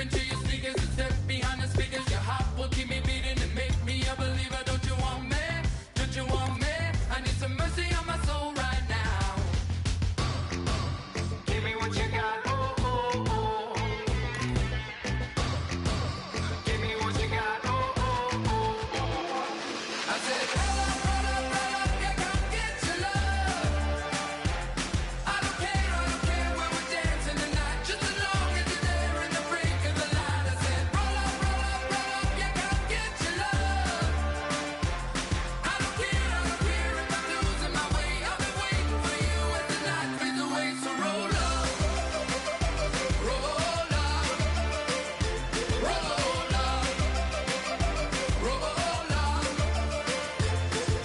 into your sneakers and step behind the speakers. Your heart will keep me beating and make me a believer. Don't you want me? Don't you want me? I need some mercy on my soul right now. Give me what you got. Oh, oh, oh. Give me what you got. Oh, oh, oh, oh. I said, roll up, roll up, roll up. Yeah, come get your love. I don't care where we're dancing tonight. Just as long as you're there in the brink of the light. I said, roll up, roll up, roll up. Yeah, come get your love. I don't care if I'm losing my way. I've been waiting for you as the night fades away. So roll up, roll up, roll up, roll up.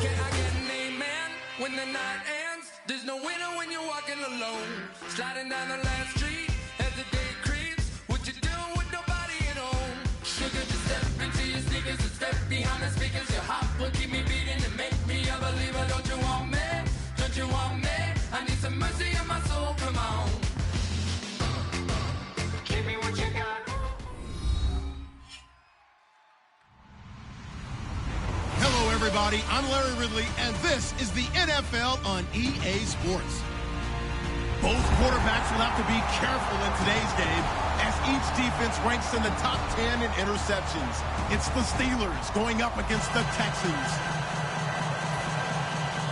Can I get an amen when the night ends? There's no winner when you're walking alone. Sliding down the last street as the day creeps. What you doing with nobody at home? Sugar, just step into your sneakers and step behind the speakers. Your heart will keep me beating and make me a believer. Don't you want me? Don't you want me? I need some mercy on my soul. Come on. Give me what you got. Hello, everybody. I'm Larry Ridley, and this is the NFL on EA Sports. Both quarterbacks will have to be careful in today's game as each defense ranks in the top 10 in interceptions. It's the Steelers going up against the Texans.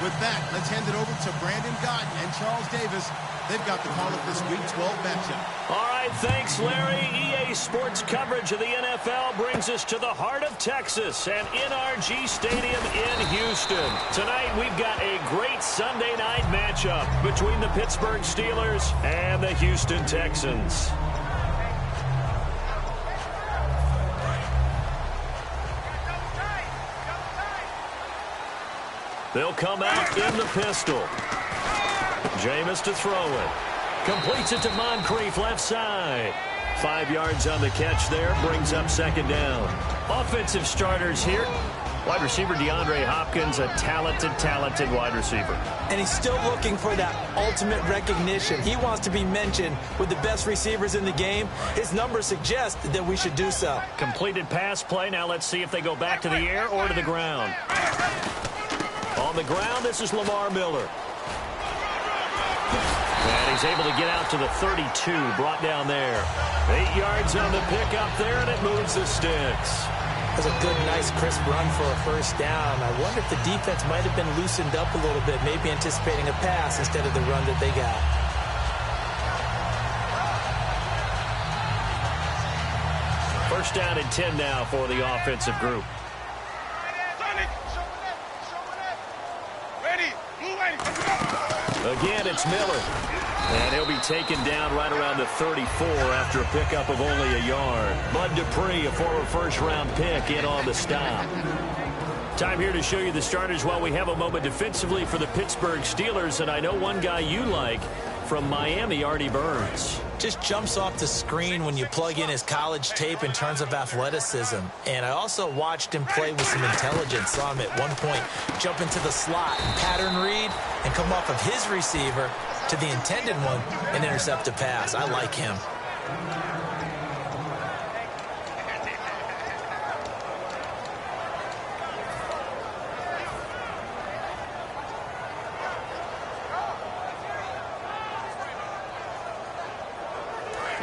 With that, let's hand it over to Brandon Godden and Charles Davis. They've got the call of this Week 12 matchup. All right, thanks, Larry. EA Sports coverage of the NFL brings us to the heart of Texas and NRG Stadium in Houston. Tonight, we've got a great Sunday night matchup between the Pittsburgh Steelers and the Houston Texans. They'll come out in the pistol. Jameis to throw it. Completes it to Moncrief left side. 5 yards on the catch there. Brings up second down. Offensive starters here. Wide receiver DeAndre Hopkins, a talented wide receiver. And he's still looking for that ultimate recognition. He wants to be mentioned with the best receivers in the game. His numbers suggest that we should do so. Completed pass play. Now let's see if they go back to the air or to the ground. On the ground, this is Lamar Miller. And he's able to get out to the 32, brought down there. 8 yards on the pickup there, and it moves the sticks. That's a good, nice, crisp run for a first down. I wonder if the defense might have been loosened up a little bit, maybe anticipating a pass instead of the run that they got. First down and 10 now for the offensive group. Again, it's Miller. And he'll be taken down right around the 34 after a pickup of only a yard. Bud Dupree, a former first-round pick, in on the stop. Time here to show you the starters while we have a moment defensively for the Pittsburgh Steelers. And I know one guy you like from Miami, Artie Burns. Just jumps off the screen when you plug in his college tape in terms of athleticism. And I also watched him play with some intelligence. Saw him at one point jump into the slot, pattern read, and come off of his receiver to the intended one and intercept a pass. I like him.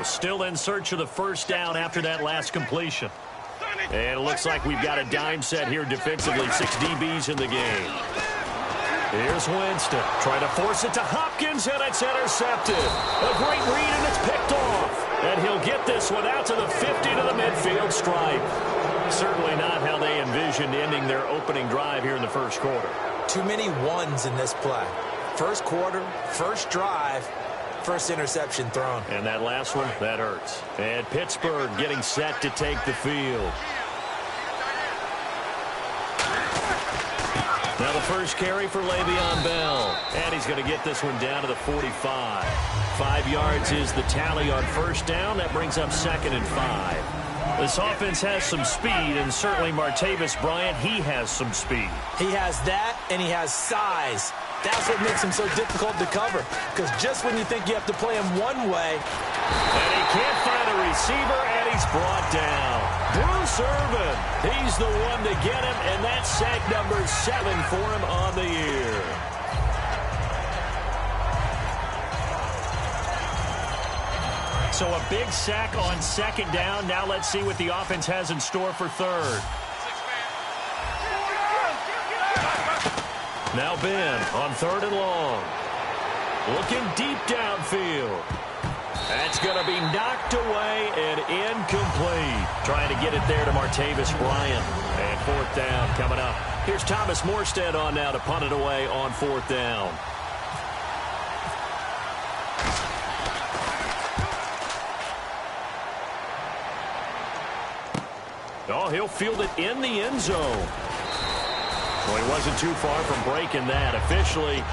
Still in search of the first down after that last completion. And it looks like we've got a dime set here defensively. 6 DBs in the game. Here's Winston. Trying to force it to Hopkins, and it's intercepted. A great read, and it's picked off. And he'll get this one out to the 50 to the midfield stripe. Certainly not how they envisioned ending their opening drive here in the first quarter. Too many ones in this play. First quarter, first drive, first interception thrown. And that last one, that hurts. And Pittsburgh getting set to take the field. Now the first carry for Le'Veon Bell. And he's going to get this one down to the 45. 5 yards is the tally on first down. That brings up second and 5. This offense has some speed, and certainly Martavis Bryant, he has some speed. He has that, and he has size. That's what makes him so difficult to cover. Because just when you think you have to play him one way, and he can't find a receiver, and he's brought down. Bruce Irvin, he's the one to get him, and that's sack number 7 for him on the year. So a big sack on 2nd down. Now let's see what the offense has in store for 3rd. Now Ben on 3rd and long. Looking deep downfield. That's going to be knocked away and incomplete. Trying to get it there to Martavis Bryant. And 4th down coming up. Here's Thomas Morstead on now to punt it away on 4th down. Oh, he'll field it in the end zone. Well, he wasn't too far from breaking that. Officially,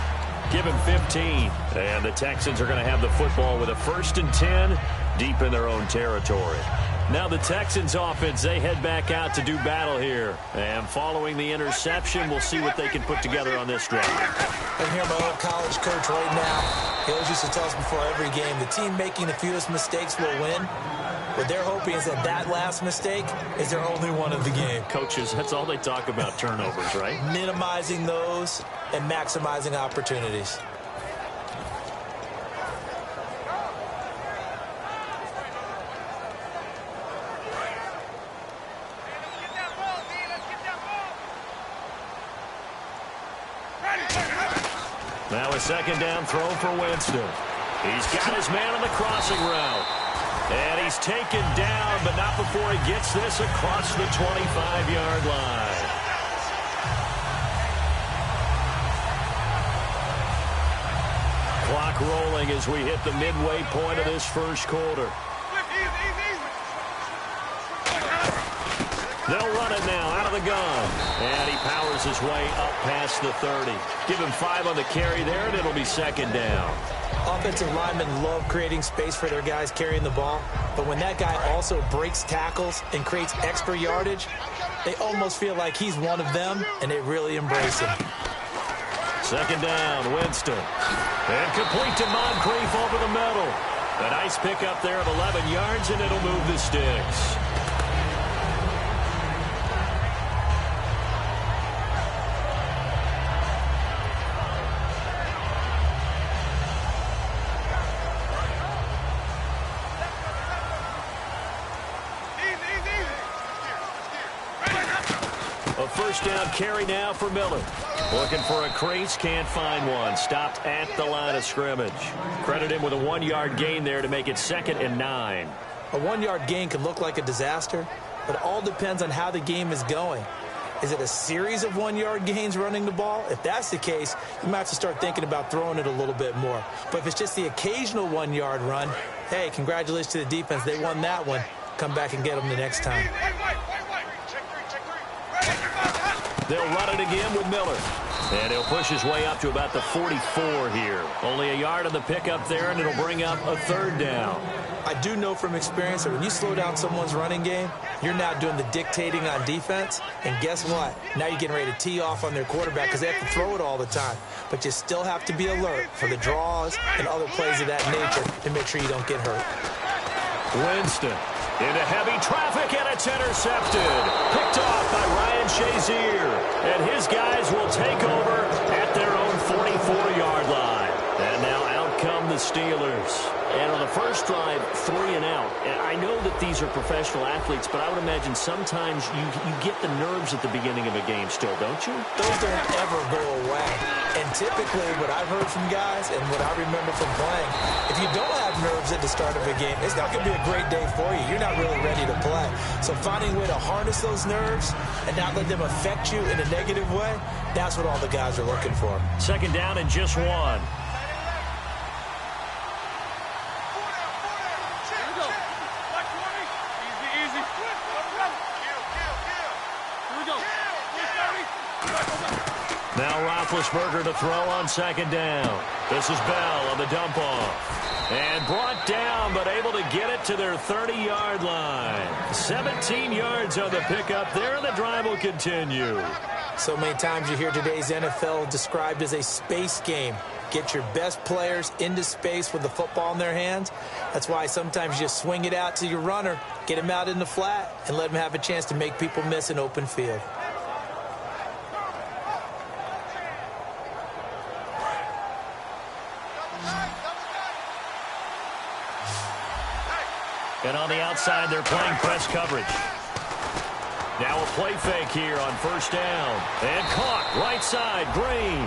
give him 15. And the Texans are going to have the football with a 1st and 10 deep in their own territory. Now the Texans offense, they head back out to do battle here. And following the interception, we'll see what they can put together on this drive. I'm here, my old college coach right now. He always used to tell us before every game, the team making the fewest mistakes will win. What they're hoping is that last mistake is their only one of the game. Coaches, that's all they talk about, turnovers, right? Minimizing those and maximizing opportunities. Now a 2nd down throw for Winston. He's got his man on the crossing route. And he's taken down, but not before he gets this across the 25-yard line. Clock rolling as we hit the midway point of this 1st quarter. They'll run it now out of the gun. And he powers his way up past the 30. Give him 5 on the carry there, and it'll be 2nd down. Offensive linemen love creating space for their guys carrying the ball, but when that guy also breaks tackles and creates extra yardage, they almost feel like he's one of them, and they really embrace him. 2nd down, Winston. And complete to Moncrief over the middle. A nice pickup there of 11 yards, and it'll move the sticks. A 1st down carry now for Miller. Looking for a crease, can't find one. Stopped at the line of scrimmage. Credit him with a 1-yard gain there to make it 2nd and 9. A 1-yard gain can look like a disaster, but it all depends on how the game is going. Is it a series of 1-yard gains running the ball? If that's the case, you might have to start thinking about throwing it a little bit more. But if it's just the occasional 1-yard run, hey, congratulations to the defense. They won that one. Come back and get them the next time. They'll run it again with Miller. And he'll push his way up to about the 44 here. Only a yard on the pickup there, and it'll bring up a 3rd down. I do know from experience that when you slow down someone's running game, you're now doing the dictating on defense. And guess what? Now you're getting ready to tee off on their quarterback because they have to throw it all the time. But you still have to be alert for the draws and other plays of that nature to make sure you don't get hurt. Winston into heavy traffic, and it's intercepted. Picked off by Ryan Shazier. And his guys will take over at their own 44-yard line. And now out come the Steelers. And on the first drive, 3 and out. And I know that these are professional athletes, but I would imagine sometimes you get the nerves at the beginning of a game still, don't you? Those don't ever go away. And typically what I've heard from guys and what I remember from playing, if you don't have nerves at the start of a game, it's not going to be a great day for you. You're not really ready to play. So finding a way to harness those nerves and not let them affect you in a negative way, that's what all the guys are looking for. 2nd down and just 1. Now Roethlisberger to throw on 2nd down. This is Bell on the dump off. And brought down, but able to get it to their 30-yard line. 17 yards on the pickup there, and the drive will continue. So many times you hear today's NFL described as a space game. get your best players into space with the football in their hands. That's why sometimes you just swing it out to your runner, get him out in the flat, and let him have a chance to make people miss an open field. And on the outside, they're playing press coverage. Now a play fake here on first down. And caught right side, Green.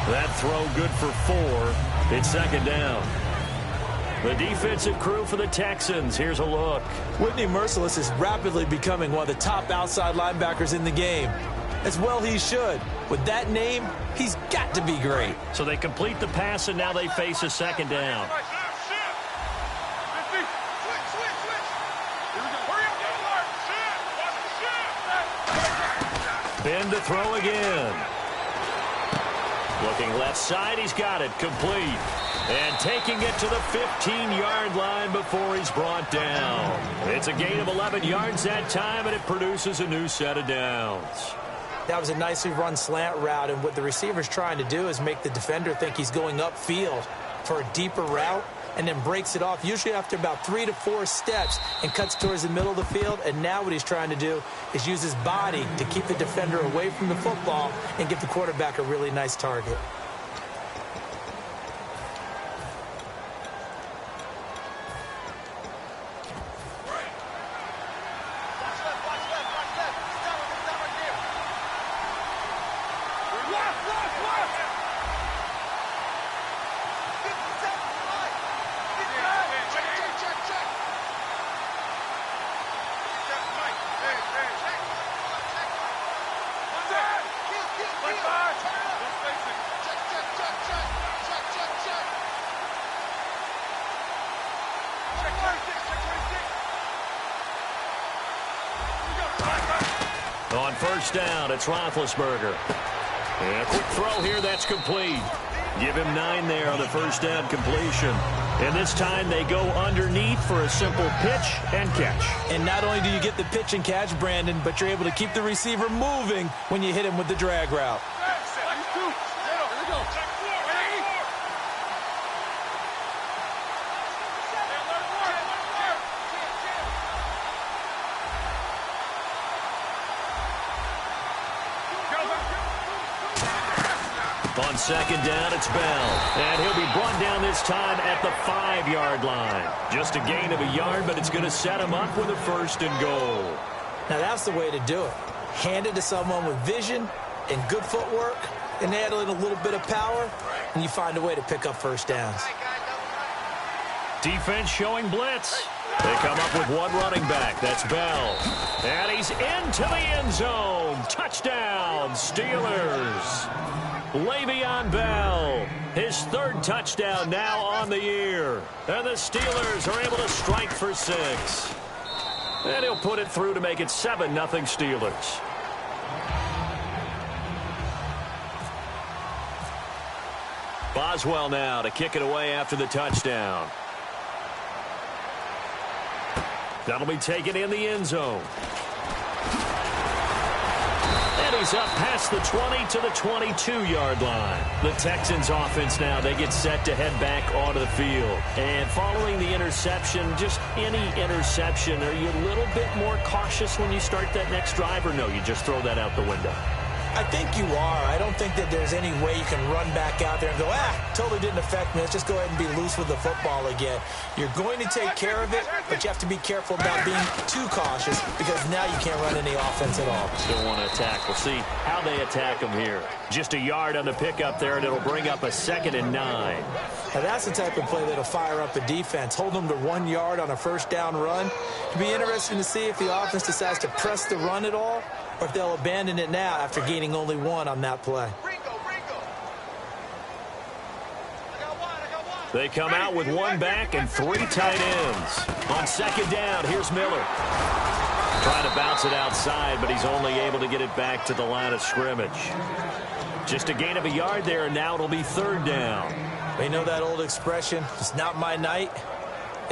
That throw good for 4. It's second down. The defensive crew for the Texans. Here's a look. Whitney Merciless is rapidly becoming one of the top outside linebackers in the game. As well he should. With that name, he's got to be great. So they complete the pass, and now they face a second down. Ben to throw again. Looking left side, he's got it, complete. And taking it to the 15-yard line before he's brought down. It's a gain of 11 yards that time, and it produces a new set of downs. That was a nicely run slant route, and what the receiver's trying to do is make the defender think he's going upfield for a deeper route, and then breaks it off, usually after about 3 to 4 steps, and cuts towards the middle of the field. And now what he's trying to do is use his body to keep the defender away from the football and give the quarterback a really nice target. On first down, it's Roethlisberger. And a quick throw here, that's complete. Give him 9 there on the first down completion. And this time they go underneath for a simple pitch and catch. And not only do you get the pitch and catch, Brandon, but you're able to keep the receiver moving when you hit him with the drag route. On second down, it's Bell. And he'll be brought down this time at the 5-yard line. Just a gain of a yard, but it's going to set him up with a 1st and goal. Now that's the way to do it. Hand it to someone with vision and good footwork, and add in a little bit of power, and you find a way to pick up first downs. Defense showing blitz. They come up with one running back. That's Bell. And he's into the end zone. Touchdown, Steelers. Le'Veon Bell, his 3rd touchdown now on the year. And the Steelers are able to strike for 6. And he'll put it through to make it 7-0 Steelers. Boswell now to kick it away after the touchdown. That'll be taken in the end zone. And he's up past the 20 to the 22-yard line. The Texans offense now, they get set to head back onto the field. And following the interception, just any interception, are you a little bit more cautious when you start that next drive, or no, you just throw that out the window? I think you are. I don't think that there's any way you can run back out there and go, totally didn't affect me. Let's just go ahead and be loose with the football again. You're going to take care of it, but you have to be careful about being too cautious because now you can't run any offense at all. Still want to attack. We'll see how they attack them here. Just a yard on the pickup there, and it'll bring up a 2nd and 9. Now that's the type of play that'll fire up a defense. Hold them to 1 yard on a first down run. It'll be interesting to see if the offense decides to press the run at all, or if they'll abandon it now after gaining only 1 on that play. They come out with 1 back and 3 tight ends. On second down, here's Miller. Trying to bounce it outside, but he's only able to get it back to the line of scrimmage. Just a gain of a yard there, and now it'll be 3rd down. They know that old expression, it's not my night.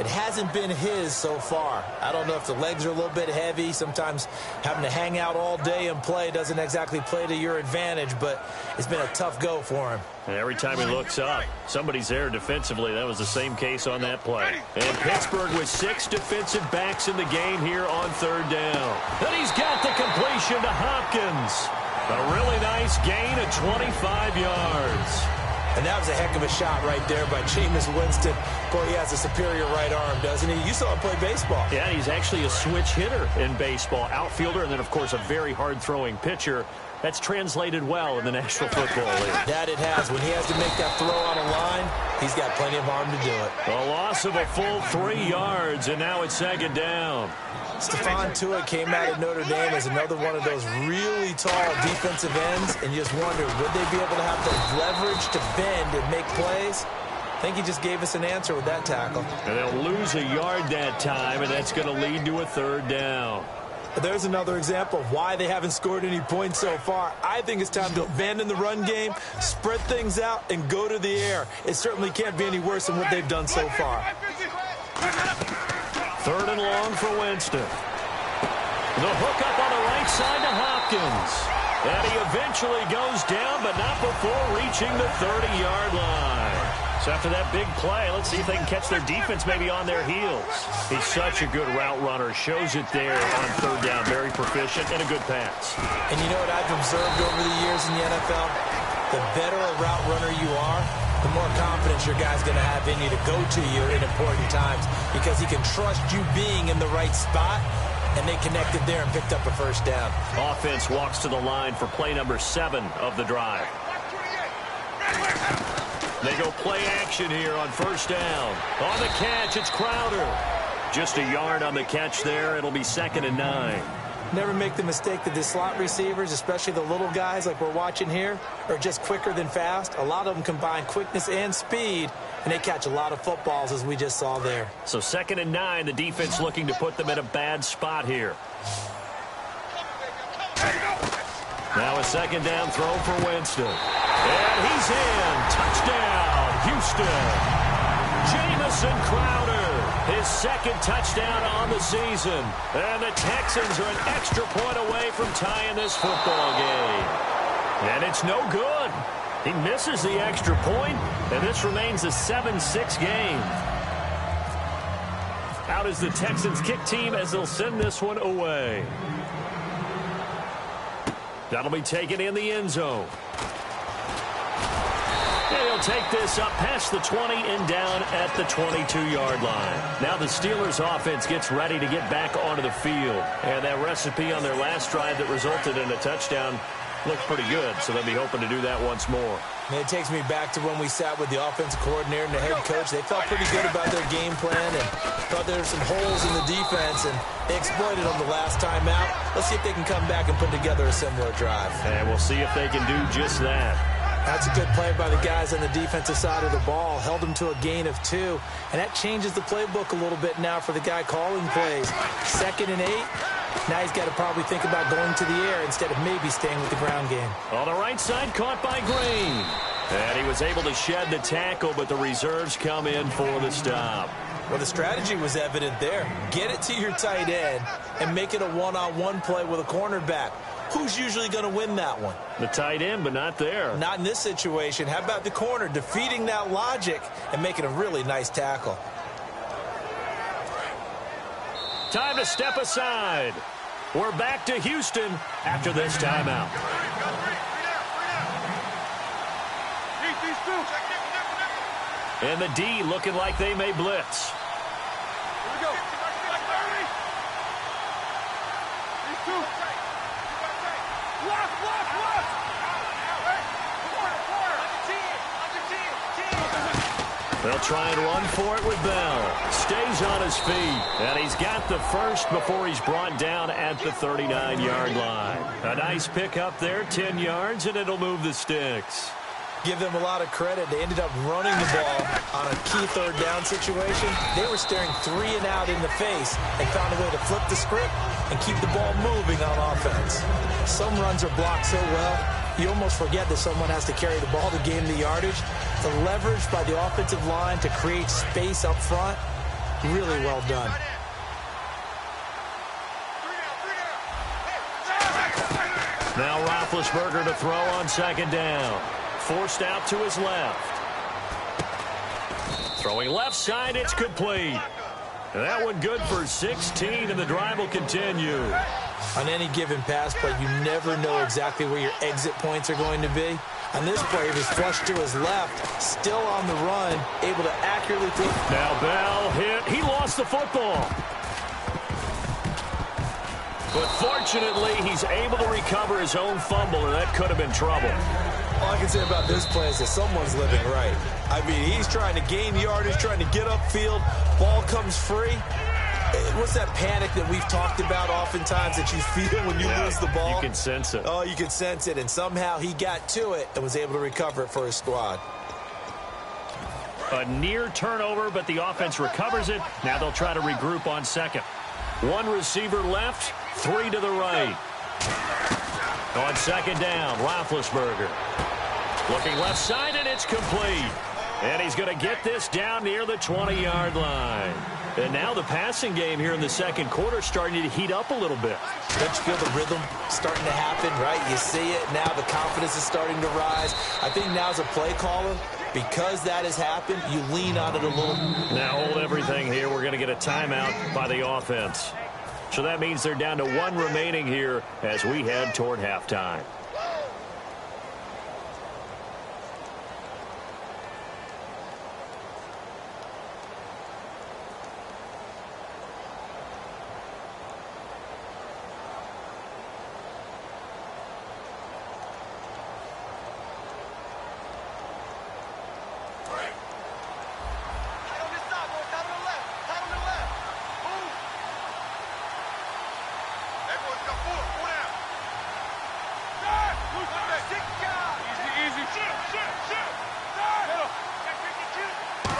It hasn't been his so far. I don't know if the legs are a little bit heavy. Sometimes having to hang out all day and play doesn't exactly play to your advantage, but it's been a tough go for him. And every time he looks up, somebody's there defensively. That was the same case on that play. And Pittsburgh with 6 defensive backs in the game here on 3rd down. Then he's got the completion to Hopkins. A really nice gain of 25 yards. And that was a heck of a shot right there by Jameis Winston. Boy, he has a superior right arm, doesn't he? You saw him play baseball. Yeah, he's actually a switch hitter in baseball. Outfielder, and then, of course, a very hard-throwing pitcher. That's translated well in the National Football League. That it has. When he has to make that throw on a line, he's got plenty of arm to do it. A loss of a full 3 yards, and now it's 2nd down. Stephon Tuitt came out of Notre Dame as another one of those really tall defensive ends, and you just wonder, would they be able to have the leverage to bend and make plays? I think he just gave us an answer with that tackle. And they'll lose a yard that time, and that's going to lead to a 3rd down. There's another example of why they haven't scored any points so far. I think it's time to abandon the run game, spread things out, and go to the air. It certainly can't be any worse than what they've done so far. 3rd and long for Winston. The hook up on the right side to Hopkins. And he eventually goes down, but not before reaching the 30-yard line. So after that big play, let's see if they can catch their defense maybe on their heels. He's such a good route runner. Shows it there on 3rd down. Very proficient and a good pass. And you know what I've observed over the years in the NFL? The better a route runner you are, the more confidence your guy's going to have in you to go to you in important times because he can trust you being in the right spot, and they connected there and picked up a 1st down. Offense walks to the line for play number 7 of the drive. They go play action here on 1st down. On the catch, it's Crowder. Just a yard on the catch there. It'll be 2nd and 9. Never make the mistake that the slot receivers, especially the little guys like we're watching here, are just quicker than fast. A lot of them combine quickness and speed, and they catch a lot of footballs, as we just saw there. So 2nd and 9, the defense looking to put them in a bad spot here. Now a 2nd down throw for Winston. And he's in. Touchdown, Houston. Jamison Crowder, his 2nd touchdown on the season. And the Texans are an extra point away from tying this football game. And it's no good. He misses the extra point, and this remains a 7-6 game. Out is the Texans kick team as they'll send this one away. That'll be taken in the end zone. And he'll take this up past the 20 and down at the 22-yard line. Now the Steelers offense gets ready to get back onto the field. And that recipe on their last drive that resulted in a touchdown looked pretty good, so they'll be hoping to do that once more. And it takes me back to when we sat with the offensive coordinator and the head coach. They felt pretty good about their game plan and thought there were some holes in the defense, and they exploited them the last time out. Let's see if they can come back and put together a similar drive. And we'll see if they can do just that. That's a good play by the guys on the defensive side of the ball. Held them to a gain of 2. And that changes the playbook a little bit now for the guy calling plays. 2nd and 8. Now he's got to probably think about going to the air instead of maybe staying with the ground game. On the right side, caught by Green. And he was able to shed the tackle, but the reserves come in for the stop. Well, the strategy was evident there. Get it to your tight end and make it a one-on-one play with a cornerback. Who's usually going to win that one? The tight end, but not there. Not in this situation. How about the corner defeating that logic and making a really nice tackle? Time to step aside. We're back to Houston after this timeout. And the D looking like they may blitz. They'll try and run for it with Bell. Stays on his feet. And he's got the first before he's brought down at the 39-yard line. A nice pickup there, 10 yards, and it'll move the sticks. Give them a lot of credit. They ended up running the ball on a key 3rd down situation. They were staring 3 and out in the face and found a way to flip the script and keep the ball moving on offense. Some runs are blocked so well, you almost forget that someone has to carry the ball to gain the yardage. The leverage by the offensive line to create space up front, Really well done. Now Roethlisberger to throw on second down. Forced out to his left. Throwing left side, it's complete. And that one good for 16, and the drive will continue. On any given pass play, you never know exactly where your exit points are going to be. On this play, he was flushed to his left, still on the run, able to accurately throw. Now Bell hit. He lost the football. But fortunately, he's able to recover his own fumble, and that could have been trouble. All I can say about this play is that someone's living right. I mean, he's trying to gain yardage, trying to get upfield. Ball comes free. What's that panic that we've talked about oftentimes that you feel when you lose the ball? You can sense it. Oh, you can sense it, and somehow he got to it and was able to recover it for his squad. A near turnover, but the offense recovers it. Now they'll try to regroup on second. One receiver left, three to the right. On second down, Roethlisberger. Looking left side, and it's complete. And he's going to get this down near the 20-yard line. And now the passing game here in the second quarter starting to heat up a little bit. Don't you feel the rhythm starting to happen, right? You see it. Now the confidence is starting to rise. I think now as a play caller, because that has happened, you lean on it a little. Now hold everything here. We're going to get a timeout by the offense. So that means they're down to one remaining here as we head toward halftime.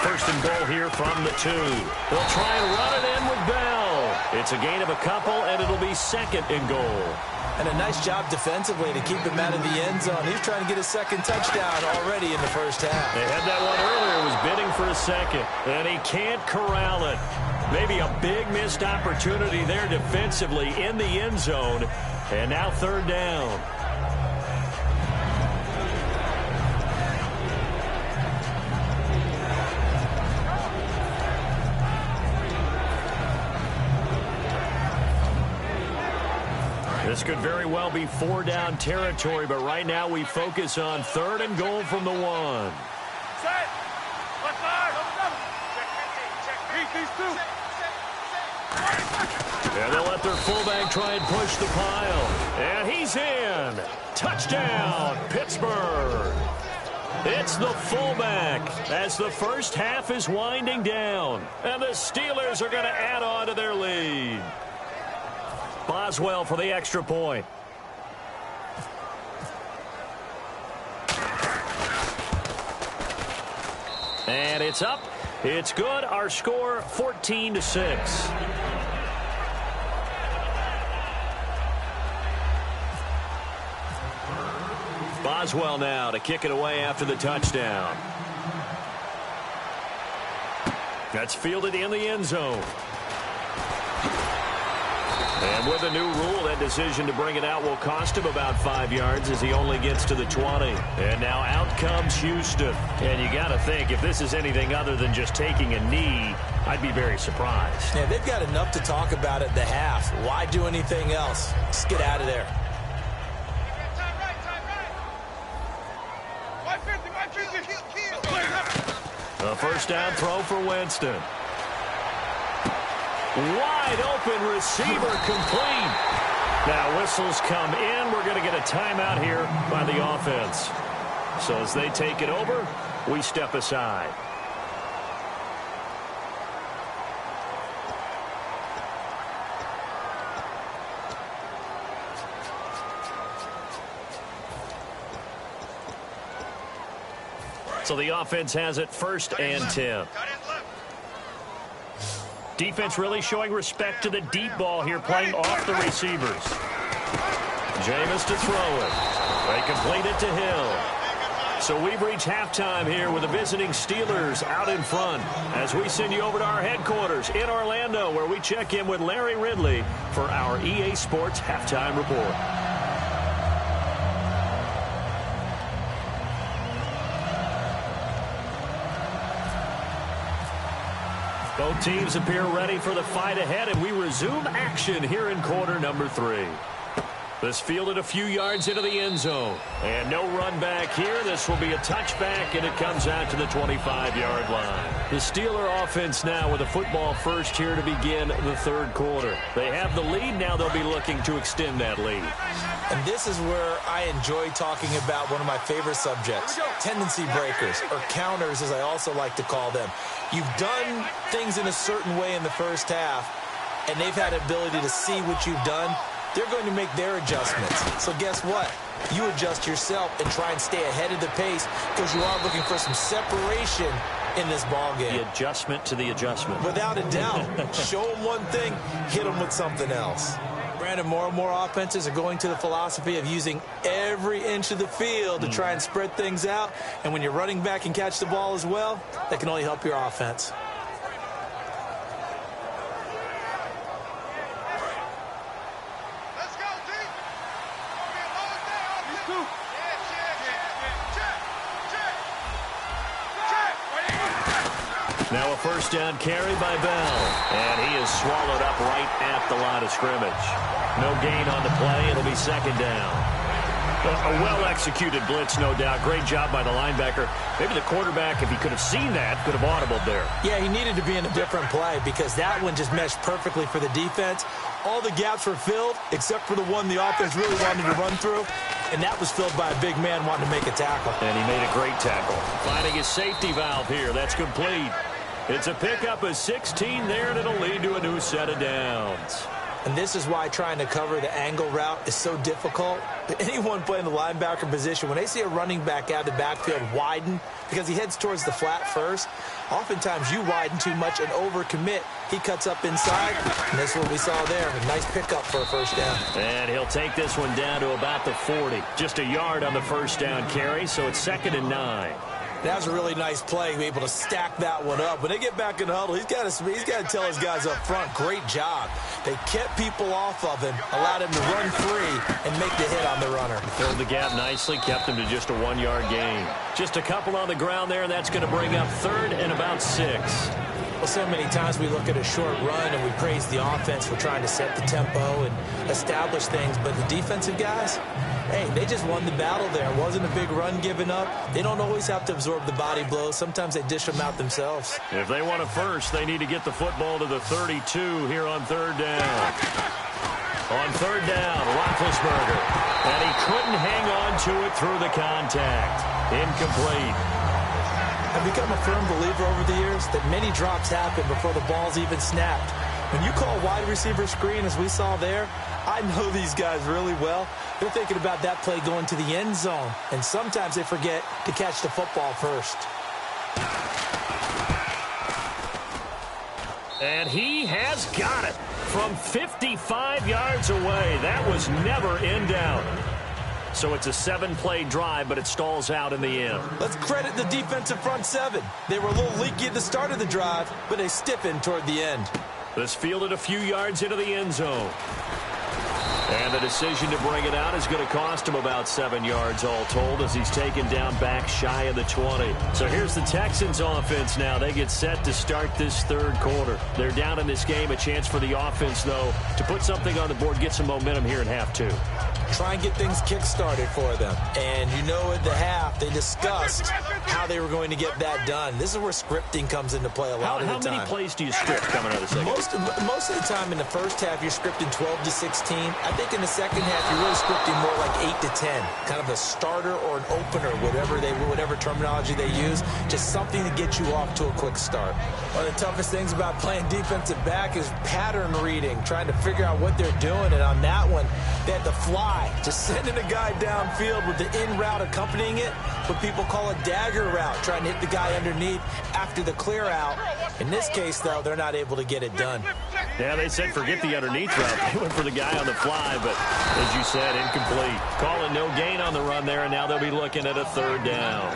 First and goal here from the 2. They'll try and run it in with Bell. It's a gain of a couple, and it'll be second and goal. And a nice job defensively to keep him out of the end zone. He's trying to get a second touchdown already in the first half. They had that one earlier. Was bidding for a second, and he can't corral it. Maybe a big missed opportunity there defensively in the end zone. And now third down. This could very well be four-down territory, but right now we focus on third and goal from the 1. Set. Left side. Check these two. And they'll let their fullback try and push the pile. And he's in. Touchdown, Pittsburgh. It's the fullback as the first half is winding down. And the Steelers are going to add on to their lead. Boswell for the extra point. And it's up. It's good. Our score 14-6. Boswell now to kick it away after the touchdown. That's fielded in the end zone. And with a new rule, that decision to bring it out will cost him about 5 yards as he only gets to the 20. And now out comes Houston. And you got to think, if this is anything other than just taking a knee, I'd be very surprised. Yeah, they've got enough to talk about at the half. Why do anything else? Just get out of there. A first down throw for Winston. Wide open receiver complete. Now whistles come in. We're going to get a timeout here by the offense. So as they take it over, we step aside. So the offense has it first and 10. Defense really showing respect to the deep ball here, playing off the receivers. Jameis to throw it. They complete it to Hill. So we've reached halftime here with the visiting Steelers out in front as we send you over to our headquarters in Orlando, where we check in with Larry Ridley for our EA Sports Halftime Report. Both teams appear ready for the fight ahead, and we resume action here in quarter number 3. This fielded a few yards into the end zone. And no run back here. This will be a touchback, and it comes out to the 25-yard line. The Steeler offense now with a football first here to begin the third quarter. They have the lead. Now they'll be looking to extend that lead. And this is where I enjoy talking about one of my favorite subjects, tendency breakers, or counters as I also like to call them. You've done things in a certain way in the first half, and they've had the ability to see what you've done. They're going to make their adjustments. So guess what? You adjust yourself and try and stay ahead of the pace because you are looking for some separation in this ball game. The adjustment to the adjustment. Without a doubt. Show them one thing, hit them with something else. Brandon, more and more offenses are going to the philosophy of using every inch of the field to try and spread things out. And when you're running back and catch the ball as well, that can only help your offense. Now a first down carry by Bell. And he is swallowed up right at the line of scrimmage. No gain on the play. It'll be second down. A well-executed blitz, no doubt. Great job by the linebacker. Maybe the quarterback, if he could have seen that, could have audibled there. Yeah, he needed to be in a different play because that one just meshed perfectly for the defense. All the gaps were filled except for the one the offense really wanted to run through. And that was filled by a big man wanting to make a tackle. And he made a great tackle. Finding his safety valve here. That's complete. It's a pickup of 16 there, and it'll lead to a new set of downs. And this is why trying to cover the angle route is so difficult. Anyone playing the linebacker position, when they see a running back out of the backfield widen, because he heads towards the flat first, oftentimes you widen too much and overcommit. He cuts up inside, and that's what we saw there. A nice pickup for a first down. And he'll take this one down to about the 40. Just a yard on the first down carry, so it's 2nd and 9. That was a really nice play, be able to stack that one up. When they get back in the huddle, he's got to tell his guys up front, great job. They kept people off of him, allowed him to run free, and make the hit on the runner. Filled the gap nicely, kept him to just a 1-yard gain. Just a couple on the ground there, and that's going to bring up 3rd and about 6. Well, so many times we look at a short run and we praise the offense for trying to set the tempo and establish things, but the defensive guys, hey, they just won the battle there. It wasn't a big run given up. They don't always have to absorb the body blows. Sometimes they dish them out themselves. If they want a first, they need to get the football to the 32 here on 3rd down. On 3rd down, Roethlisberger. And he couldn't hang on to it through the contact. Incomplete. I've become a firm believer over the years that many drops happen before the ball's even snapped. When you call wide receiver screen, as we saw there, I know these guys really well. They're thinking about that play going to the end zone, and sometimes they forget to catch the football first. And he has got it from 55 yards away. That was never in doubt. So it's a 7-play drive, but it stalls out in the end. Let's credit the defensive front 7. They were a little leaky at the start of the drive, but they stiffened toward the end. This fielded a few yards into the end zone. And the decision to bring it out is going to cost him about 7 yards all told as he's taken down back shy of the 20. So here's the Texans offense now. They get set to start this third quarter. They're down in this game. A chance for the offense, though, to put something on the board, get some momentum here in half 2. Try and get things kick-started for them. And you know at the half, they discussed how they were going to get that done. This is where scripting comes into play a lot of the time. How many plays do you script coming out of the second? Most of the time in the first half, you're scripting 12 to 16. I think in the second half, you're really scripting more like 8 to 10. Kind of a starter or an opener, whatever terminology they use. Just something to get you off to a quick start. One of the toughest things about playing defensive back is pattern reading, trying to figure out what they're doing. And on that one, they had to fly. Just sending a guy downfield with the in route accompanying it, what people call a dagger route, trying to hit the guy underneath after the clear out. In this case, though, they're not able to get it done. Yeah, they said forget the underneath route. They went for the guy on the fly, but as you said, incomplete. Calling no gain on the run there, and now they'll be looking at a third down.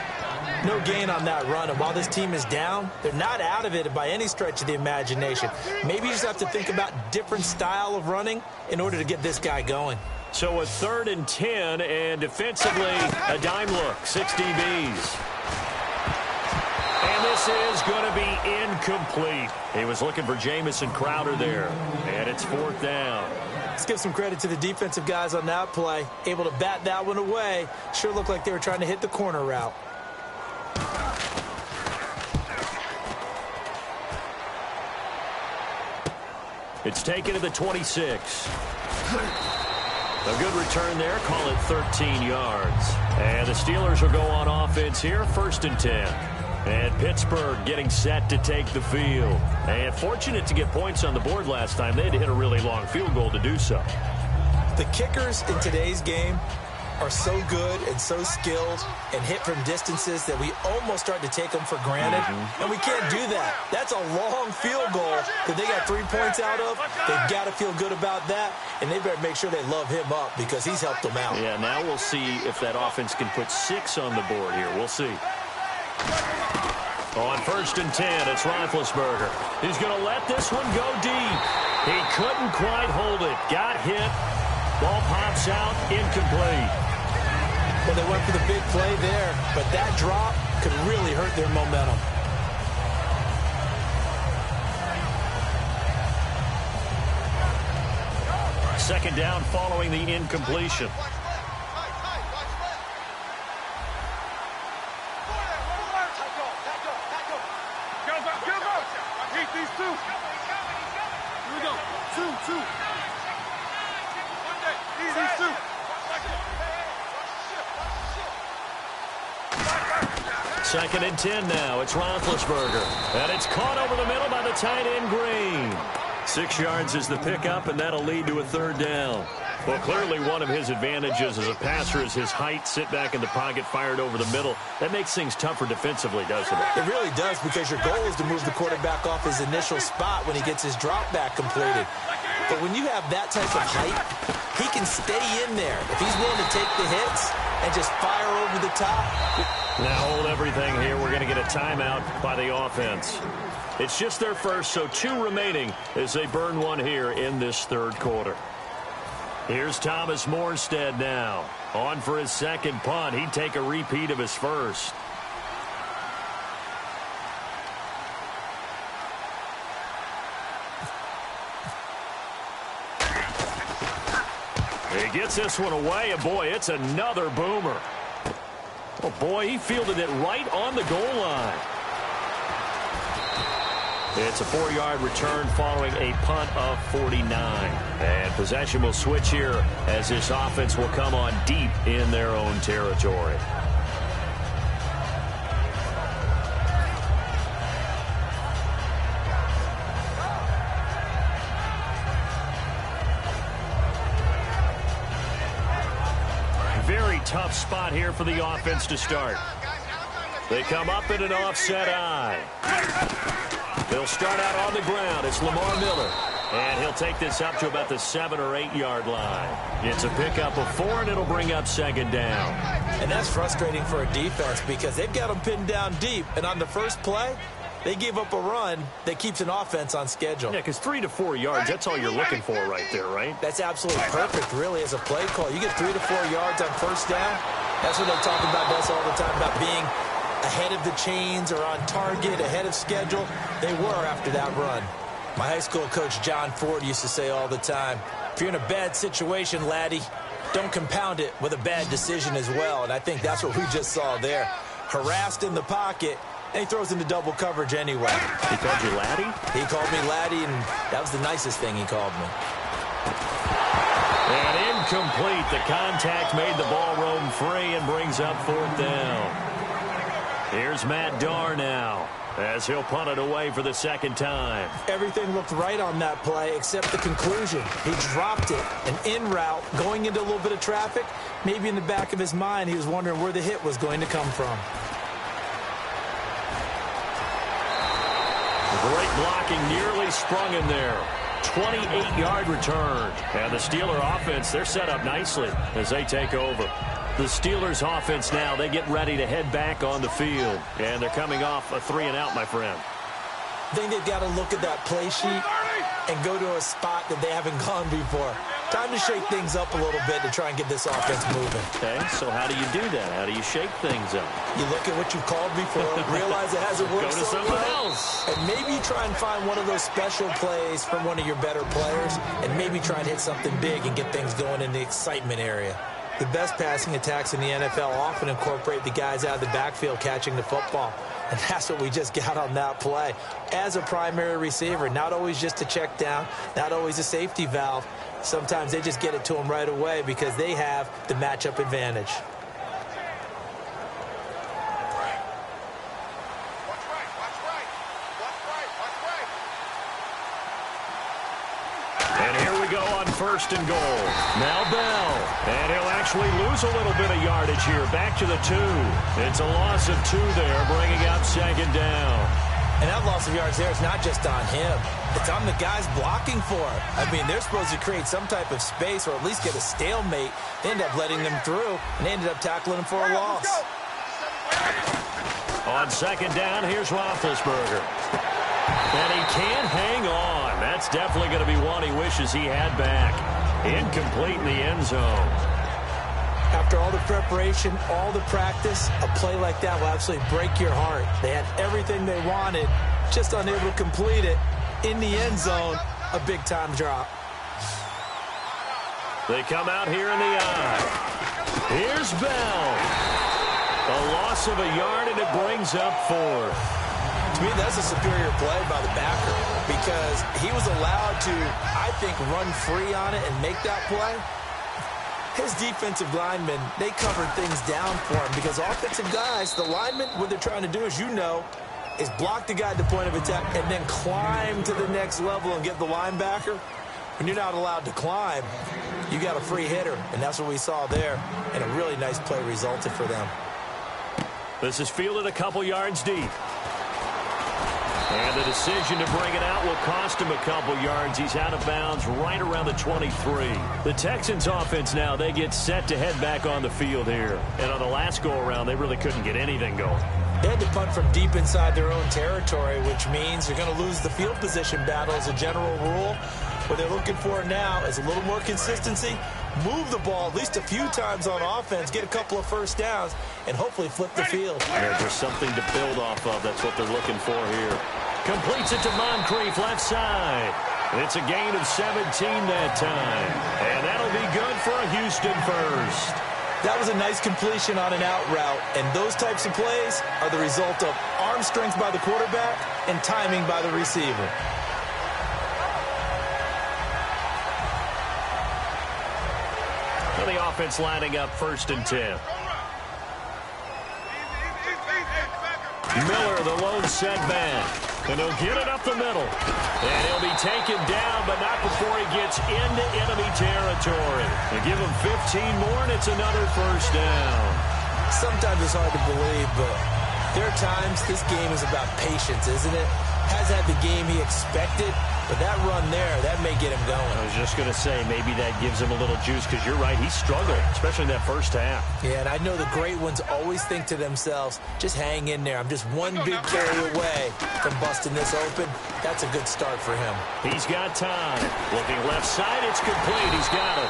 No gain on that run, and while this team is down, they're not out of it by any stretch of the imagination. Maybe you just have to think about different style of running in order to get this guy going. So a 3rd and 10, and defensively, a dime look, 6 DBs. And this is going to be incomplete. He was looking for Jamison Crowder there, and it's 4th down. Let's give some credit to the defensive guys on that play. Able to bat that one away. Sure looked like they were trying to hit the corner route. It's taken to the 26. A good return there. Call it 13 yards. And the Steelers will go on offense here. 1st and 10. And Pittsburgh getting set to take the field. And fortunate to get points on the board last time. They had to hit a really long field goal to do so. The kickers in today's game are so good and so skilled and hit from distances that we almost start to take them for granted. And we can't do that. That's a long field goal that they got 3 points out of. They've got to feel good about that, and they better make sure they love him up because he's helped them out. Yeah, now we'll see if that offense can put 6 on the board here. We'll see. On 1st and 10, it's Roethlisberger. He's going to let this one go deep. He couldn't quite hold it. Got hit. Ball pops out, incomplete. Well, they went for the big play there, but that drop could really hurt their momentum. Second down following the incompletion. Heat these two. Here we go. 2. These two. Second and 10 now. It's Roethlisberger. And it's caught over the middle by the tight end, Green. 6 yards is the pickup, and that'll lead to a 3rd down. Well, clearly one of his advantages as a passer is his height, sit back in the pocket, fired over the middle. That makes things tougher defensively, doesn't it? It really does, because your goal is to move the quarterback off his initial spot when he gets his drop back completed. But when you have that type of height, he can stay in there. If he's willing to take the hits and just fire over the top. Now hold everything here. We're going to get a timeout by the offense. It's just their first, so 2 remaining as they burn one here in this 3rd quarter. Here's Thomas Morstead now. On for his 2nd punt. He'd take a repeat of his first. He gets this one away, and boy, it's another boomer. Oh boy, he fielded it right on the goal line. It's a 4-yard return following a punt of 49. And possession will switch here as this offense will come on deep in their own territory. Very tough spot here for the offense to start. They come up in an offset eye. They'll start out on the ground. It's Lamar Miller. And he'll take this up to about the 7 or 8 yard line. It's a pickup of 4, and it'll bring up 2nd down. And that's frustrating for a defense because they've got them pinned down deep. And on the first play, they gave up a run that keeps an offense on schedule. Yeah, because 3 to 4 yards, that's all you're looking for right there, right? That's absolutely perfect, really, as a play call. You get 3 to 4 yards on first down. That's what they talk about us all the time, about being ahead of the chains or on target, ahead of schedule. They were after that run. My high school coach, John Ford, used to say all the time, if you're in a bad situation, laddie, don't compound it with a bad decision as well. And I think that's what we just saw there. Harassed in the pocket, and he throws into double coverage anyway. He called you laddie? He called me laddie, and that was the nicest thing he called me. And incomplete. The contact made the ball roam free and brings up 4th down. Here's Matt Darr now as he'll punt it away for the 2nd time. Everything looked right on that play except the conclusion. He dropped it, an in route, going into a little bit of traffic. Maybe in the back of his mind he was wondering where the hit was going to come from. Great blocking, nearly sprung him there. 28-yard return. And the Steeler offense, they're set up nicely as they take over. The Steelers offense now, they get ready to head back on the field. And they're coming off a 3-and-out, my friend. I think they've got to look at that play sheet and go to a spot that they haven't gone before. Time to shake things up a little bit to try and get this offense moving. Okay, so how do you do that? How do you shake things up? You look at what you've called before, realize it hasn't worked Go to so someone well, else. and maybe try and find one of those special plays from one of your better players, and maybe try and hit something big and get things going in the excitement area. The best passing attacks in the NFL often incorporate the guys out of the backfield catching the football. And that's what we just got on that play. As a primary receiver, not always just a check down, not always a safety valve. Sometimes they just get it to them right away because they have the matchup advantage. And here we go on 1st and goal. Now Bell. And he'll actually lose a little bit of yardage here. Back to the 2. It's a loss of 2 there, bringing up 2nd down. And that loss of yards there is not just on him. It's on the guys blocking for it. I mean, they're supposed to create some type of space or at least get a stalemate. They end up letting them through, and they ended up tackling him for a loss. On 2nd down, here's Roethlisberger. And he can't hang on. That's definitely going to be one he wishes he had back. Incomplete in the end zone. After all the preparation, all the practice, a play like that will absolutely break your heart. They had everything they wanted, just unable to complete it. In the end zone, a big-time drop. They come out here in the eye. Here's Bell. A loss of a yard, and it brings up 4th. To me, that's a superior play by the backer because he was allowed to, I think, run free on it and make that play. His defensive linemen, they covered things down for him because offensive guys, the linemen, what they're trying to do, as you know, is block the guy at the point of attack and then climb to the next level and get the linebacker. When you're not allowed to climb, you got a free hitter, and that's what we saw there, and a really nice play resulted for them. This is fielded a couple yards deep. And the decision to bring it out will cost him a couple yards. He's out of bounds right around the 23. The Texans offense now, they get set to head back on the field here. And on the last go-around, they really couldn't get anything going. They had to punt from deep inside their own territory, which means you're going to lose the field position battle as a general rule. What they're looking for now is a little more consistency, move the ball at least a few times on offense, get a couple of first downs, and hopefully flip the field. There's just something to build off of. That's what they're looking for here. Completes it to Moncrief, left side. It's a gain of 17 that time. And that'll be good for a Houston first. That was a nice completion on an out route, and those types of plays are the result of arm strength by the quarterback and timing by the receiver. And the offense lining up 1st and 10. Miller, the lone setback. And he'll get it up the middle. And he'll be taken down, but not before he gets into enemy territory. They give him 15 more, and it's another first down. Sometimes it's hard to believe, but there are times this game is about patience, isn't it? Has had the game he expected, but that run there, that may get him going. I was just going to say, maybe that gives him a little juice, because you're right, he struggled, especially in that first half. Yeah, and I know the great ones always think to themselves, just hang in there. I'm just one big carry away from busting this open. That's a good start for him. He's got time. Looking left side, it's complete. He's got it.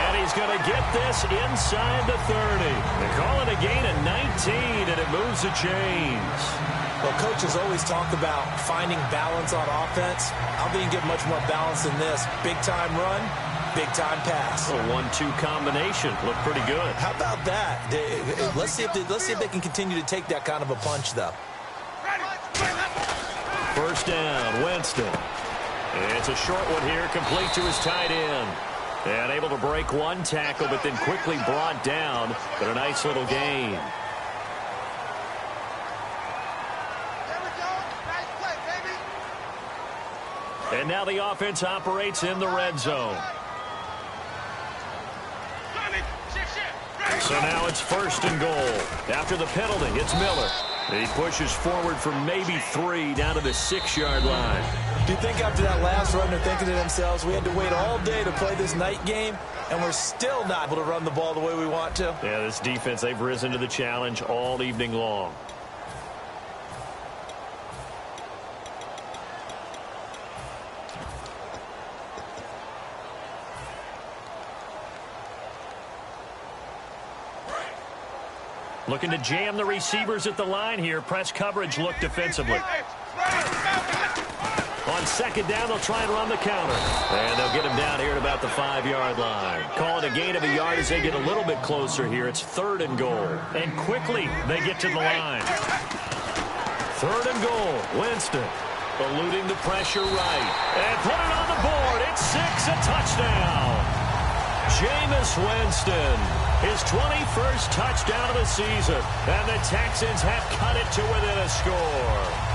And he's going to get this inside the 30. They call it a gain of 19, and it moves the chains. Well, coaches always talk about finding balance on offense. I don't think you can get much more balance than this. Big-time run, big-time pass. A 1-2 combination. Looked pretty good. How about that? Let's see if they can continue to take that kind of a punch, though. First down, Winston. It's a short one here, complete to his tight end. And able to break one tackle, but then quickly brought down. But a nice little gain. And now the offense operates in the red zone. So now it's 1st and goal. After the penalty, it's Miller. He pushes forward for maybe 3 down to the 6-yard line. Do you think after that last run they're thinking to themselves, we had to wait all day to play this night game, and we're still not able to run the ball the way we want to? Yeah, this defense, they've risen to the challenge all evening long. Looking to jam the receivers at the line here. Press coverage look defensively. On second down, they'll try and run the counter. And they'll get him down here at about the 5-yard line. Calling a gain of a yard as they get a little bit closer here. It's 3rd and goal. And quickly, they get to the line. 3rd and goal. Winston eluding the pressure right. And put it on the board. It's 6, a touchdown. Jameis Winston, his 21st touchdown of the season. And the Texans have cut it to within a score.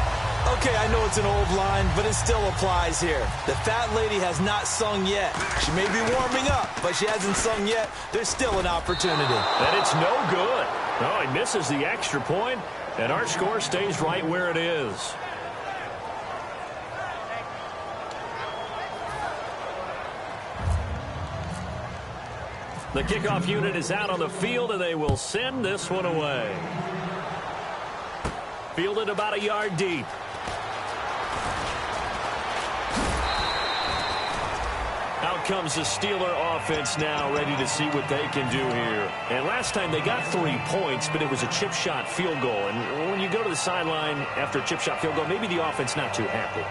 Okay, I know it's an old line, but it still applies here. The fat lady has not sung yet. She may be warming up, but she hasn't sung yet. There's still an opportunity. And it's no good. Oh, he misses the extra point, and our score stays right where it is. The kickoff unit is out on the field, and they will send this one away. Fielded about a yard deep. Out comes the Steeler offense now, ready to see what they can do here. And last time they got 3 points, but it was a chip shot field goal. And when you go to the sideline after a chip shot field goal, maybe the offense not too happy.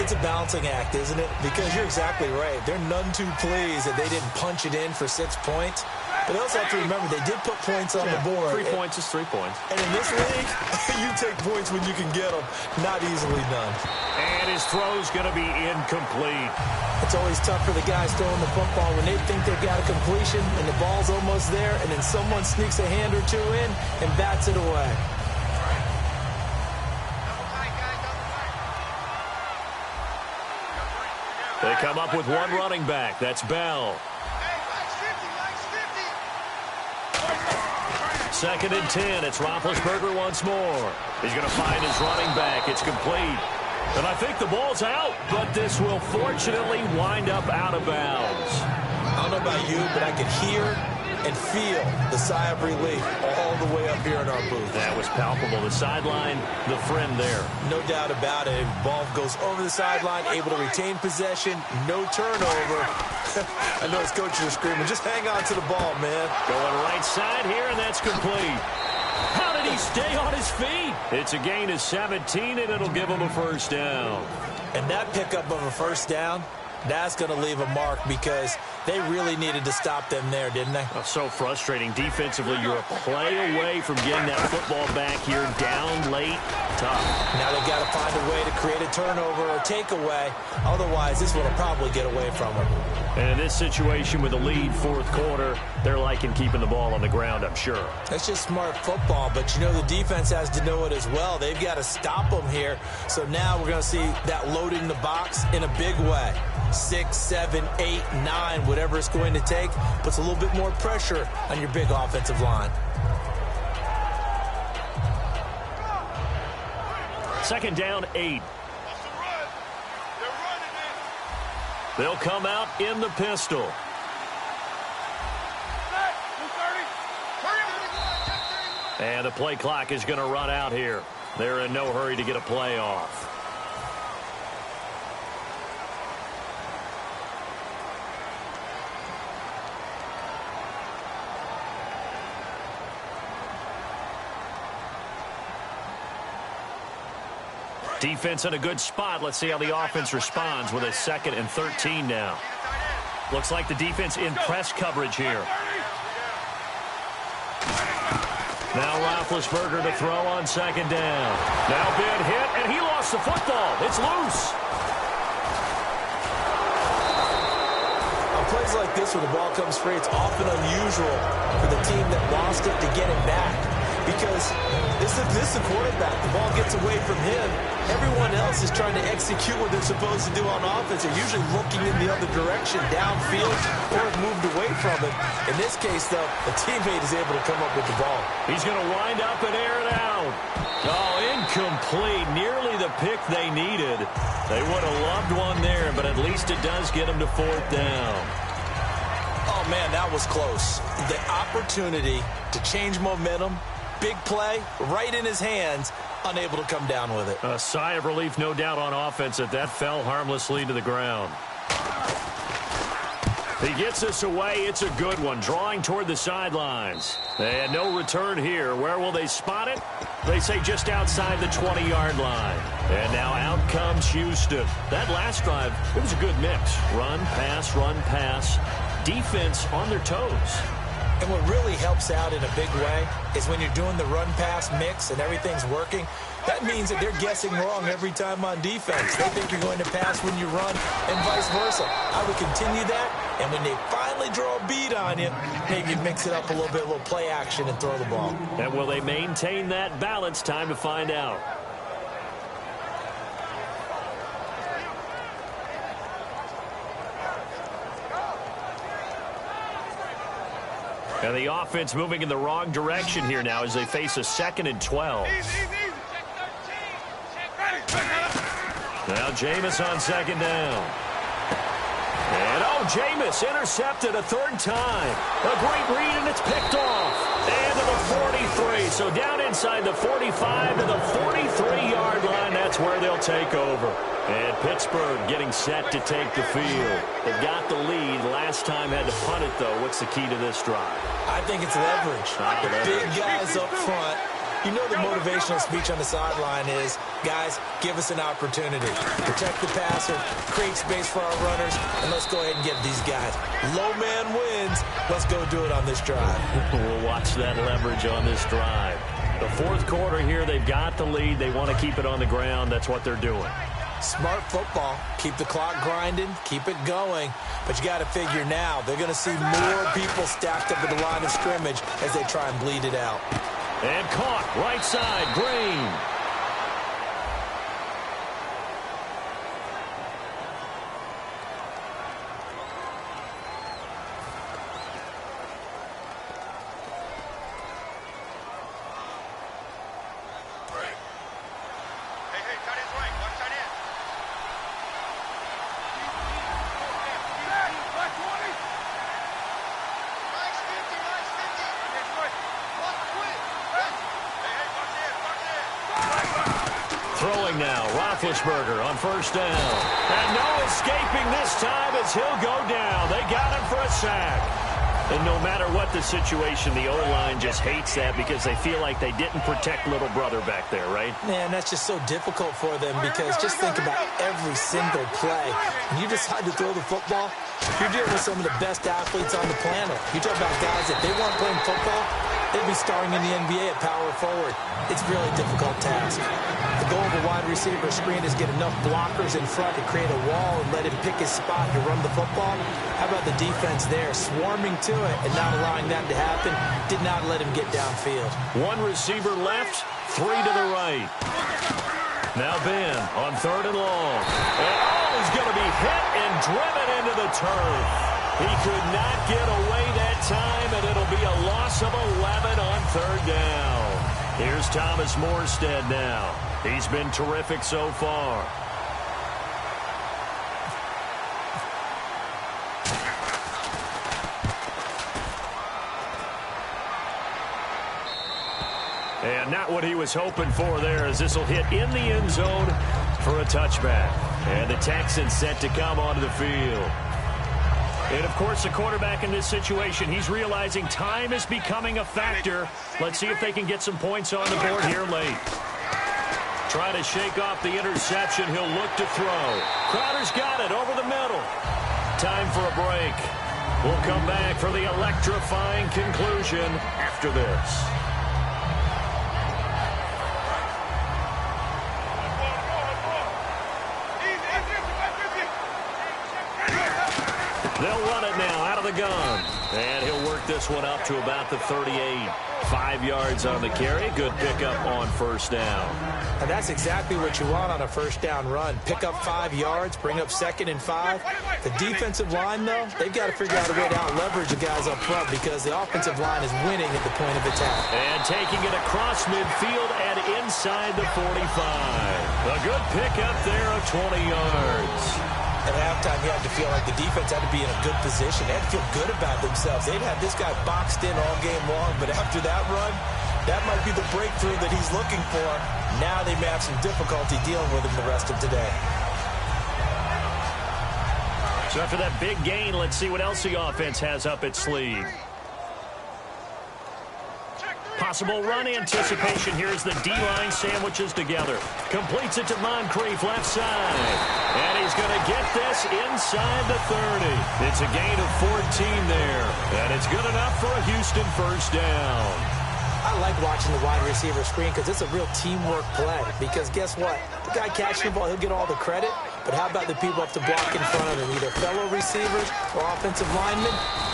It's a balancing act, isn't it? Because you're exactly right. They're none too pleased that they didn't punch it in for 6 points. But they also have to remember they did put points on the board. 3 points is 3 points. And in this league, you take points when you can get them. Not easily done. And his throw's going to be incomplete. It's always tough for the guys throwing the football when they think they've got a completion and the ball's almost there, and then someone sneaks a hand or two in and bats it away. They come up with one running back. That's Bell. 2nd and 10. It's Roethlisberger once more. He's going to find his running back. It's complete. And I think the ball's out, but this will fortunately wind up out of bounds. I don't know about you, but I can hear and feel the sigh of relief all the way up here in our booth. That was palpable. The sideline, the friend there. No doubt about it. Ball goes over the sideline, able to retain possession, no turnover. I know his coaches are screaming, just hang on to the ball, man. Going right side here, and that's complete. How did he stay on his feet? It's a gain of 17, and it'll give him a first down. And that pickup of a first down, that's going to leave a mark because they really needed to stop them there, didn't they? Oh, so frustrating. Defensively, you're a play away from getting that football back here down late. Tough. Now they've got to find a way to create a turnover or takeaway. Otherwise, this one will probably get away from them. And in this situation with a lead 4th quarter, they're liking keeping the ball on the ground, I'm sure. That's just smart football, but you know the defense has to know it as well. They've got to stop them here. So now we're going to see that loading the box in a big way. 6, 7, 8, 9, whatever it's going to take, puts a little bit more pressure on your big offensive line. 2nd down, 8. They'll come out in the pistol. And the play clock is going to run out here. They're in no hurry to get a play off. Defense in a good spot. Let's see how the offense responds with a 2nd and 13 now. Looks like the defense in press coverage here. Now Roethlisberger to throw on 2nd down. Now big hit, and he lost the football. It's loose. On plays like this where the ball comes free, it's often unusual for the team that lost it to get it back. Because this this is the quarterback. The ball gets away from him. Everyone else is trying to execute what they're supposed to do on offense. They're usually looking in the other direction, downfield, or have moved away from him. In this case, though, the teammate is able to come up with the ball. He's going to wind up and air it out. Oh, incomplete. Nearly the pick they needed. They would have loved one there, but at least it does get them to 4th down. Oh, man, that was close. The opportunity to change momentum, big play, right in his hands, unable to come down with it. A sigh of relief, no doubt, on offense that fell harmlessly to the ground. He gets this away. It's a good one, drawing toward the sidelines. And no return here. Where will they spot it? They say just outside the 20-yard line. And now out comes Houston. That last drive, it was a good mix. Run, pass, defense on their toes. And what really helps out in a big way is when you're doing the run-pass mix and everything's working, that means that they're guessing wrong every time on defense. They think you're going to pass when you run and vice versa. I would continue that, and when they finally draw a bead on you, maybe mix it up a little bit, a little play action, and throw the ball. And will they maintain that balance? Time to find out. And the offense moving in the wrong direction here now as they face a 2nd and 12. Now Jameis on 2nd down. And Jameis intercepted a 3rd time. A great read, and it's picked off. And to the 43. So down inside the 45 to the 43-yard line. That's where they'll take over. And Pittsburgh getting set to take the field. They've got the lead. Last time had to punt it, though. What's the key to this drive? I think it's leverage. The big guys up front. You know the motivational speech on the sideline is, guys, give us an opportunity. Protect the passer, create space for our runners, and let's go ahead and get these guys. Low man wins. Let's go do it on this drive. We'll watch that leverage on this drive. The 4th quarter here, they've got the lead. They want to keep it on the ground. That's what they're doing. Smart football. Keep the clock grinding. Keep it going. But you got to figure now, they're going to see more people stacked up at the line of scrimmage as they try and bleed it out. And caught, right side, Green. Throwing now, Roethlisberger on 1st down. And no escaping this time as he'll go down. They got him for a sack. And no matter what the situation, the O-line just hates that because they feel like they didn't protect little brother back there, right? Man, that's just so difficult for them because just think about every single play. When you decide to throw the football, you're dealing with some of the best athletes on the planet. You talk about guys, if they weren't playing football, they'd be starring in the NBA at power forward. It's a really difficult task. The goal of a wide receiver screen is get enough blockers in front to create a wall and let him pick his spot to run the football. How about the defense there, swarming to it and not allowing that to happen? Did not let him get downfield. One receiver left, 3 to the right. Now Ben on 3rd and long. And he's going to be hit and driven into the turf. He could not get away that time, and it'll be a loss of 11 on 3rd down. Here's Thomas Morstead now. He's been terrific so far. And not what he was hoping for there, as this will hit in the end zone for a touchback. And the Texans set to come onto the field. And, of course, the quarterback in this situation, he's realizing time is becoming a factor. Let's see if they can get some points on the board here late. Trying to shake off the interception. He'll look to throw. Crowder's got it over the middle. Time for a break. We'll come back for the electrifying conclusion after this. They'll run it now out of the gun. And he'll work this one up to about the 38. 5 yards on the carry. Good pickup on first down. And that's exactly what you want on a first down run. Pick up 5 yards, bring up 2nd and 5. The defensive line, though, they've got to figure out a way to out-leverage the guys up front because the offensive line is winning at the point of attack. And taking it across midfield and inside the 45. A good pickup there of 20 yards. At halftime, you had to feel like the defense had to be in a good position. They had to feel good about themselves. They'd had this guy boxed in all game long, but after that run, that might be the breakthrough that he's looking for. Now they may have some difficulty dealing with him the rest of today. So after that big gain, let's see what else the offense has up its sleeve. Possible run anticipation here as the D-line sandwiches together. Completes it to Moncrief, left side. And he's going to get this inside the 30. It's a gain of 14 there. And it's good enough for a Houston first down. I like watching the wide receiver screen because it's a real teamwork play. Because guess what? The guy catching the ball, he'll get all the credit. But how about the people up to block in front of him, either fellow receivers or offensive linemen?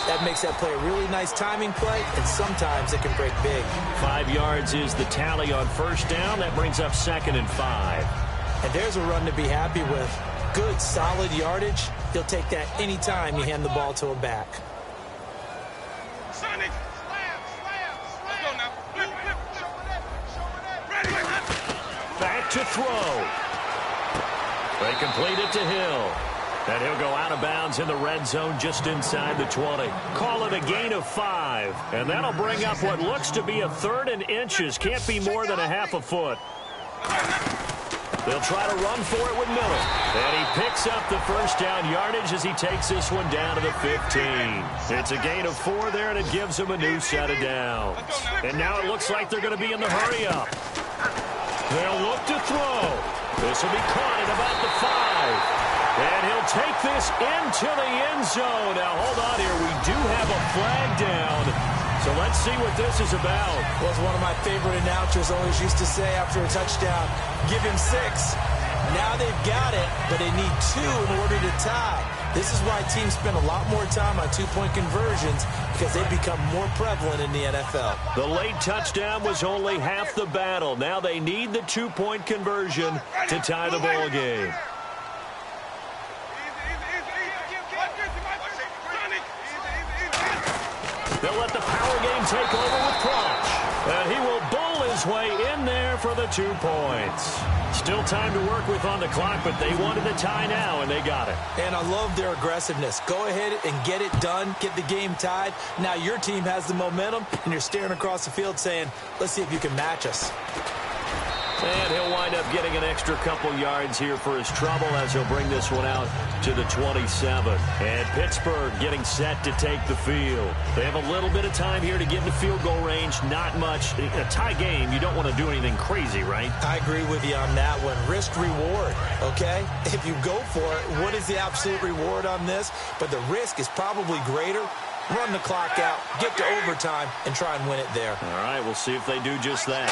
That makes that play a really nice timing play, and sometimes it can break big. 5 yards is the tally on first down. That brings up 2nd and 5. And there's a run to be happy with. Good, solid yardage. He'll take that anytime you hand the ball to him back. Sonic, slam. Let's go now. Flip. Ready. Back to throw. They complete it to Hill. And he'll go out of bounds in the red zone just inside the 20. Call it a gain of 5. And that'll bring up what looks to be a 3rd and inches. Can't be more than a half a foot. They'll try to run for it with Miller. And he picks up the first down yardage as he takes this one down to the 15. It's a gain of 4 there, and it gives him a new set of downs. And now it looks like they're going to be in the hurry-up. They'll look to throw. This will be caught at about the 5. And he'll take this into the end zone. Now, hold on here. We do have a flag down. So let's see what this is about. Well, as one of my favorite announcers always used to say after a touchdown, give him 6. Now they've got it, but they need 2 in order to tie. This is why teams spend a lot more time on 2-point conversions because they've become more prevalent in the NFL. The late touchdown was only half the battle. Now they need the 2-point conversion to tie the ball game. They'll let the power game take over with Crouch. And he will bull his way in there for the 2 points. Still time to work with on the clock, but they wanted the tie now, and they got it. And I love their aggressiveness. Go ahead and get it done. Get the game tied. Now your team has the momentum, and you're staring across the field saying, let's see if you can match us. And he'll wind up getting an extra couple yards here for his trouble as he'll bring this one out to the 27. And Pittsburgh getting set to take the field. They have a little bit of time here to get into field goal range. Not much. A tie game, you don't want to do anything crazy, right? I agree with you on that one. Risk-reward, okay? If you go for it, what is the absolute reward on this? But the risk is probably greater. Run the clock out, get to overtime, and try and win it there. All right, we'll see if they do just that.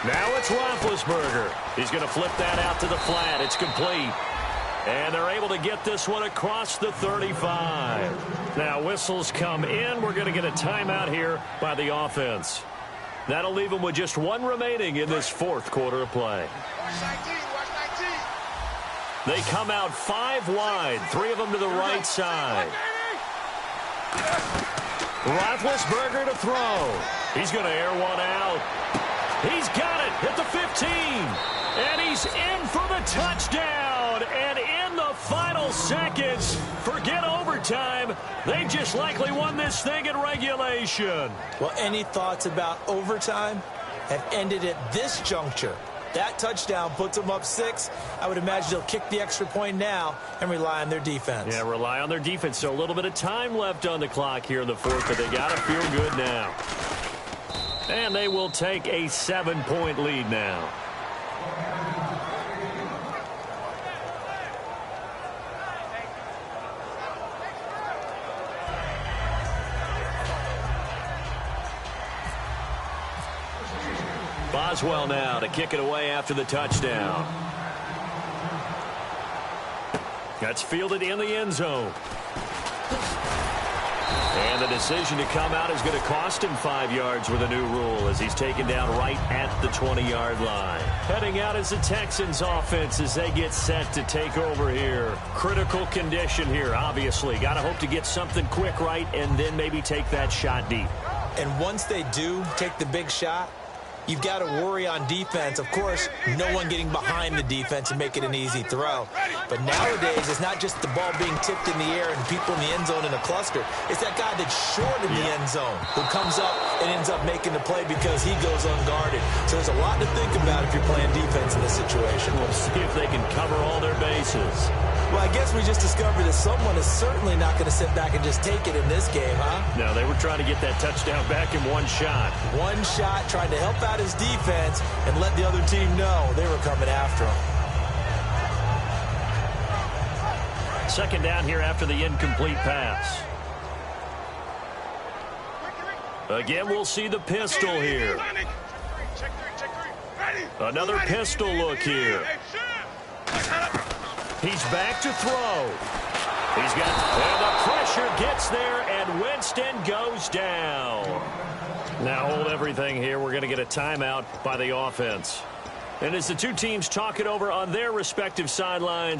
Now it's Roethlisberger. He's going to flip that out to the flat. It's complete. And they're able to get this one across the 35. Now whistles come in. We're going to get a timeout here by the offense. That'll leave them with just 1 remaining in this 4th quarter of play. They come out 5 wide, 3 of them to the right side. Roethlisberger to throw. He's going to air one out. He's got it at the 15. And he's in for the touchdown. And in the final seconds, forget overtime. They just likely won this thing in regulation. Well, any thoughts about overtime have ended at this juncture. That touchdown puts them up 6. I would imagine they'll kick the extra point now and rely on their defense. Yeah, rely on their defense. So a little bit of time left on the clock here in the 4th, but they got to feel good now. And they will take a 7-point lead now. Boswell now to kick it away after the touchdown. That's fielded in the end zone. And the decision to come out is going to cost him 5 yards with a new rule as he's taken down right at the 20-yard line. Heading out is the Texans offense as they get set to take over here. Critical condition here, obviously. Got to hope to get something quick right and then maybe take that shot deep. And once they do take the big shot, you've got to worry on defense. Of course, no one getting behind the defense and make it an easy throw. But nowadays, it's not just the ball being tipped in the air and people in the end zone in a cluster. It's that guy that's short in the end zone who comes up and ends up making the play because he goes unguarded. So there's a lot to think about if you're playing defense in this situation. We'll see if they can cover all their bases. Well, I guess we just discovered that someone is certainly not going to sit back and just take it in this game, huh? No, they were trying to get that touchdown back in one shot. One shot, trying to help out his defense and let the other team know they were coming after him. Second down here after the incomplete pass. Again, we'll see the pistol here. Another pistol look here. He's back to throw. He's got, and the pressure gets there, and Winston goes down. Now hold everything here. We're going to get a timeout by the offense. And as the two teams talk it over on their respective sidelines,